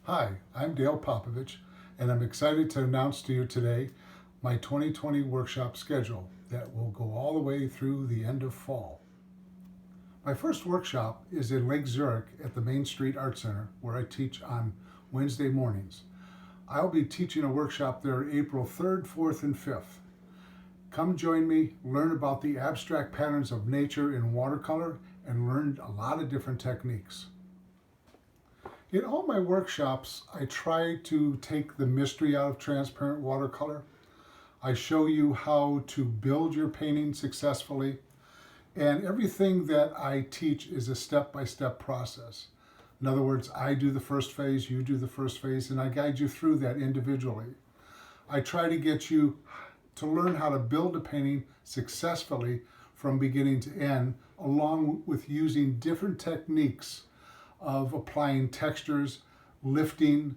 Hi, I'm Dale Popovich, and I'm excited to announce to you today my 2020 workshop schedule that will go all the way through the end of fall. My first workshop is in Lake Zurich at the Mainstreet Art Center, where I teach on Wednesday mornings. I'll be teaching a workshop there April 3rd, 4th, and 5th. Come join me, learn about the abstract patterns of nature in watercolor, and learn a lot of different techniques. In all my workshops, I try to take the mystery out of transparent watercolor. I show you how to build your painting successfully, and everything that I teach is a step-by-step process. In other words, I do the first phase, you do the first phase, and I guide you through that individually. I try to get you to learn how to build a painting successfully from beginning to end, along with using different techniques of applying textures, lifting,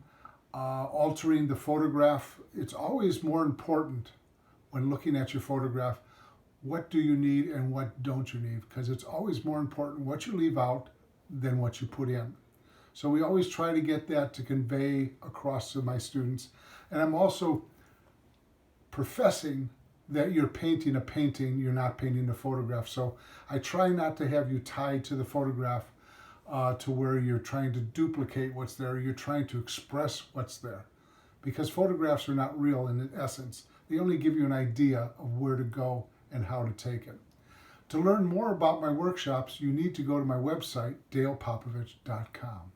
altering the photograph. It's always more important when looking at your photograph, what do you need and what don't you need? Because it's always more important what you leave out than what you put in. So we always try to get that to convey across to my students. And I'm also professing that you're painting a painting, you're not painting a photograph. So I try not to have you tied to the photograph to where you're trying to duplicate what's there, you're trying to express what's there. Because photographs are not real in essence. They only give you an idea of where to go and how to take it. To learn more about my workshops, you need to go to my website, dalepopovich.com.